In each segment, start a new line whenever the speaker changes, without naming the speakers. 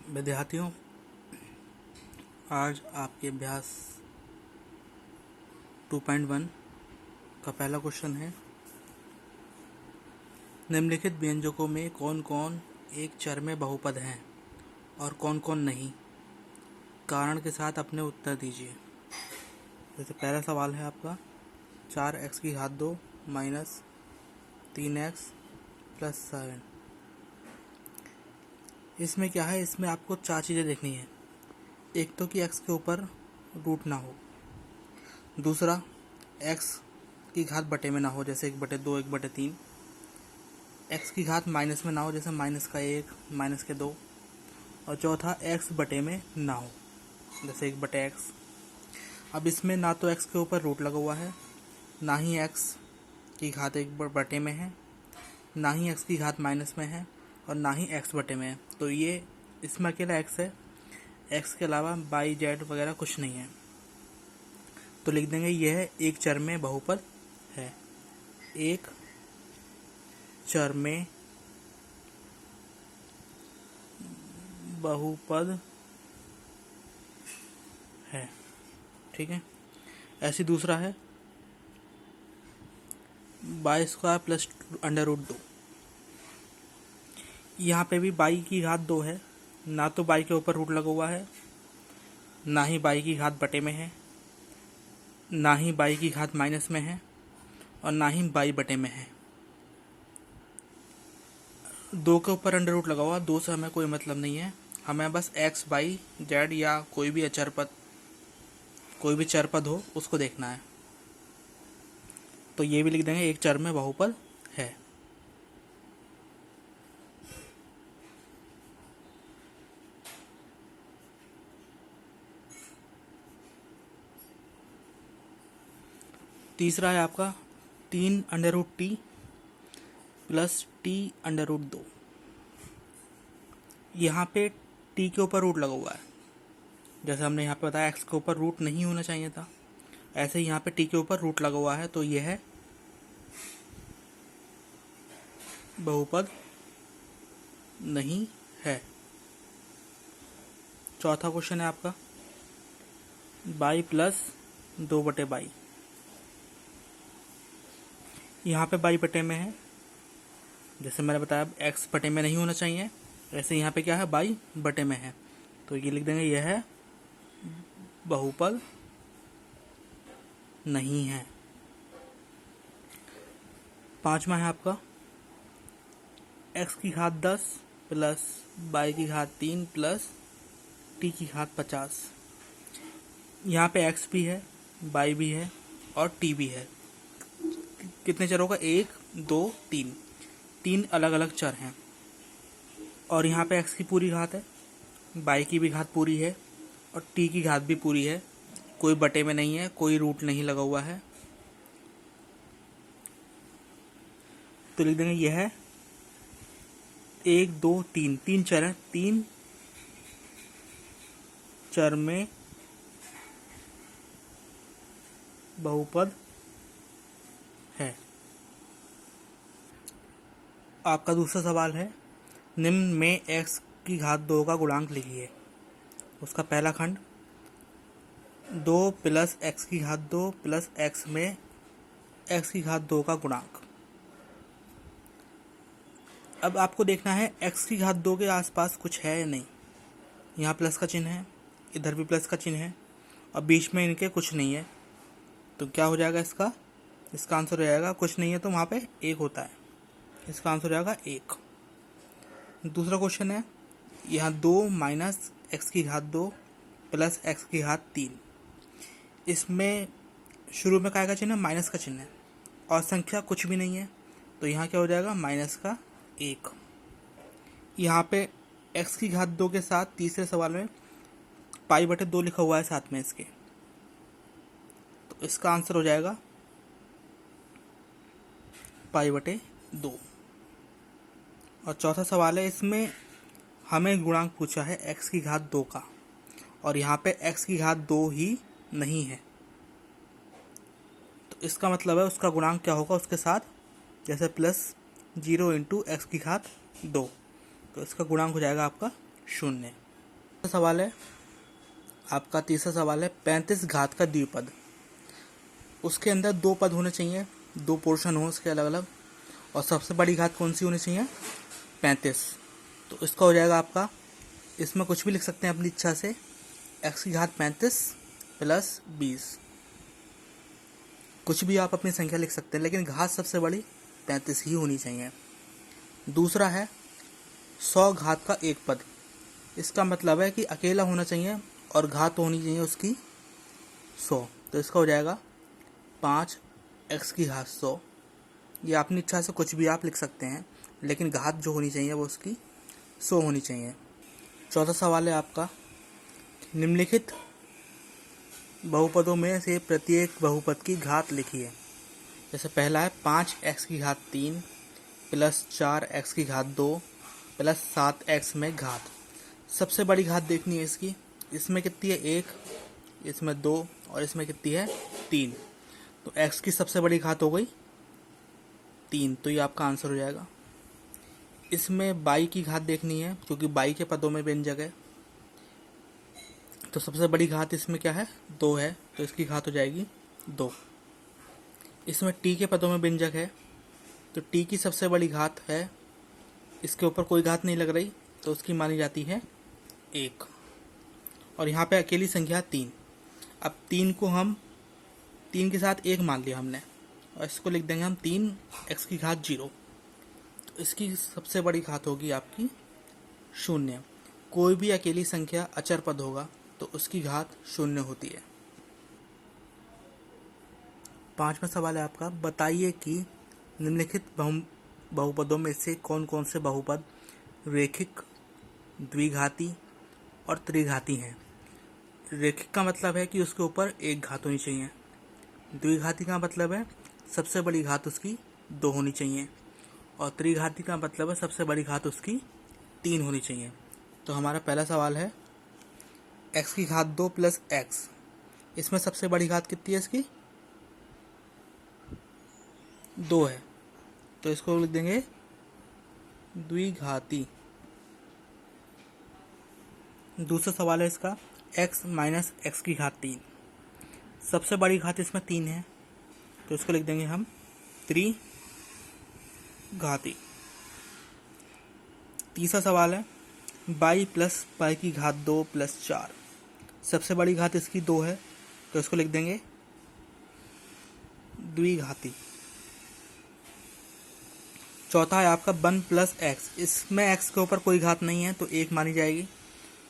विद्यार्थियों, आज आपके अभ्यास 2.1 का पहला क्वेश्चन है। निम्नलिखित व्यंजकों में कौन कौन एक चर में बहुपद हैं और कौन कौन नहीं? कारण के साथ अपने उत्तर दीजिए। जैसे पहला सवाल है आपका 4x की घात 2 माइनस 3x प्लस 7। इसमें क्या है, इसमें आपको चार चीज़ें देखनी है। एक तो कि x के ऊपर रूट ना हो, दूसरा x की घात बटे में ना हो, जैसे 1/2 1/3। x की घात माइनस में ना हो, जैसे -1 -2। और चौथा x बटे में ना हो, जैसे 1/x। अब इसमें ना तो x के ऊपर रूट लगा हुआ है, ना ही x की घात 1/में है, ना ही x की घात माइनस में है, और ना ही x बटे में है। तो ये इसमें अकेला x है, x के अलावा y z वगैरह कुछ नहीं है। तो लिख देंगे यह एक चर में बहुपद है। एक चर में बहुपद है, ठीक है। ऐसी दूसरा है y² प्लस √2। यहाँ पे भी y की घात 2 है, ना तो y के ऊपर रूट लगा हुआ है, ना ही y की घात बटे में है, ना ही y की घात माइनस में है, और ना ही y बटे में है। 2 के ऊपर अंडर रूट लगा हुआ, 2 से हमें कोई मतलब नहीं है। हमें बस x y z या कोई भी अचर पद, कोई भी चर पद हो उसको देखना है। तो ये भी लिख देंगे एक चर में बहुपद है। तीसरा है आपका 3√t प्लस t√2। यहाँ पे t के ऊपर रूट लगा हुआ है, जैसे हमने यहाँ पे बताया x के ऊपर रूट नहीं होना चाहिए था, ऐसे ही यहाँ पे t के ऊपर रूट लगा हुआ है, तो यह है बहुपद नहीं है। चौथा क्वेश्चन है आपका y प्लस 2/y। यहाँ पे y बटे में है, जैसे मैंने बताया x बटे में नहीं होना चाहिए, ऐसे यहाँ पे क्या है y बटे में है, तो ये लिख देंगे यह है बहुपद नहीं है। पांचवा है आपका x की घात 10 प्लस y की घात 3 प्लस t की घात 50। यहाँ पे x भी है, y भी है और t भी है। कितने चरों का? 1 2 3, 3 अलग अलग चर हैं। और यहाँ पे x की पूरी घात है, y की भी घात पूरी है, और t की घात भी पूरी है। कोई बटे में नहीं है, कोई रूट नहीं लगा हुआ है, तो लिख देंगे यह है 1 2 3, 3 चर हैं, 3 चर में बहुपद है। आपका दूसरा सवाल है निम्न में x की घात 2 का गुणांक लिखिए। उसका पहला खंड 2 प्लस x की घात 2 प्लस x में x की घात 2 का गुणांक। अब आपको देखना है x की घात 2 के आसपास कुछ है या नहीं। यहाँ प्लस का चिन्ह है, इधर भी प्लस का चिन्ह है, और बीच में इनके कुछ नहीं है, तो क्या हो जाएगा इसका आंसर हो जाएगा कुछ नहीं है, तो वहाँ पे 1 होता है, इसका आंसर हो जाएगा 1। दूसरा क्वेश्चन है यहाँ 2 माइनस एक्स की घात 2 प्लस एक्स की घात 3। इसमें शुरू में काय का चिन्ह है? माइनस का चिन्ह है, और संख्या कुछ भी नहीं है, तो यहाँ क्या हो जाएगा -1। यहाँ पे x की घात 2 के साथ तीसरे सवाल में π/2 लिखा हुआ है साथ में इसके, तो इसका आंसर हो जाएगा π/2। और चौथा सवाल है, इसमें हमें गुणांक पूछा है x की घात 2 का, और यहाँ पे x की घात 2 ही नहीं है, तो इसका मतलब है उसका गुणांक क्या होगा उसके साथ, जैसे +0 × x की घात 2, तो इसका गुणांक हो जाएगा आपका 0। सवाल है आपका, तीसरा सवाल है 35 घात का द्विपद। उसके अंदर दो पद होने चाहिए, दो पोर्शन हो उसके अलग अलग, और सबसे बड़ी घात कौन सी होनी चाहिए? 35। तो इसका हो जाएगा आपका, इसमें कुछ भी लिख सकते हैं अपनी इच्छा से, x की घात 35 प्लस 20, कुछ भी आप अपनी संख्या लिख सकते हैं, लेकिन घात सबसे बड़ी 35 ही होनी चाहिए। दूसरा है 100 घात का एक पद। इसका मतलब है कि अकेला होना चाहिए और घात होनी चाहिए उसकी 100। तो इसका हो जाएगा 5x की घात 100। ये अपनी इच्छा से कुछ भी आप लिख सकते हैं, लेकिन घात जो होनी चाहिए वो उसकी 100 होनी चाहिए। चौथा सवाल है आपका, निम्नलिखित बहुपदों में से प्रत्येक बहुपद की घात लिखिए। जैसे पहला है 5x की घात 3 प्लस 4x की घात 2 प्लस 7x में घात। सबसे बड़ी घात देखनी है इसकी, इसमें कितनी है 1, इसमें 2 और इसमें कितनी है 3। तो x की सबसे बड़ी घात हो गई 3, तो ये आपका आंसर हो जाएगा। इसमें y की घात देखनी है, क्योंकि y के पदों में व्यंजक है, तो सबसे बड़ी घात इसमें क्या है 2 है, तो इसकी घात हो जाएगी 2। इसमें t के पदों में व्यंजक है, तो t की सबसे बड़ी घात है, इसके ऊपर कोई घात नहीं लग रही, तो उसकी मानी जाती है 1। और यहाँ पे अकेली संख्या 3। अब 3 को हम 3 के साथ 1 मान लिया हमने, और इसको लिख देंगे हम 3x की घात 0। तो इसकी सबसे बड़ी घात होगी आपकी 0। कोई भी अकेली संख्या अचर पद होगा तो उसकी घात 0 होती है। पांचवा सवाल है आपका, बताइए कि निम्नलिखित बहुपदों में से कौन कौन से बहुपद रेखिक, द्विघाती और त्रिघाती हैं। रेखिक का मतलब है कि उसके ऊपर एक घात होनी चाहिए। द्विघाती का मतलब है सबसे बड़ी घात उसकी 2 होनी चाहिए। और त्रिघाती का मतलब है सबसे बड़ी घात उसकी 3 होनी चाहिए। तो हमारा पहला सवाल है x की घात 2 प्लस x। इसमें सबसे बड़ी घात कितनी है इसकी 2 है, तो इसको लिख देंगे द्विघाती। दूसरा सवाल है इसका x माइनस x की घात 3। सबसे बड़ी घात इसमें 3 है, तो इसको लिख देंगे हम त्रिघाती। तीसरा सवाल है y प्लस y की घात 2 प्लस 4। सबसे बड़ी घात इसकी 2 है, तो इसको लिख देंगे द्विघाती। चौथा है आपका 1 प्लस x। इसमें x के ऊपर कोई घात नहीं है, तो 1 मानी जाएगी,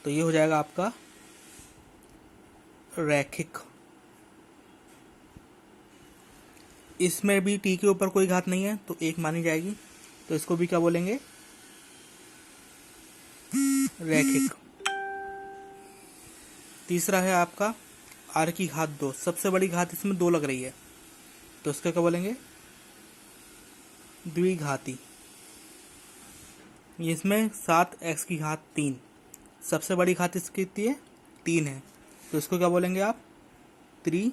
तो ये हो जाएगा आपका रैखिक। इसमें भी t के ऊपर कोई घात नहीं है, तो 1 मानी जाएगी, तो इसको भी क्या बोलेंगे रैखिक। तीसरा है आपका r की घात 2। सबसे बड़ी घात इसमें 2 लग रही है, तो इसका क्या बोलेंगे द्विघाती। इसमें 7x की घात 3। सबसे बड़ी घात इसकी कितनी है 3 है, तो इसको क्या बोलेंगे आप त्रिघाती।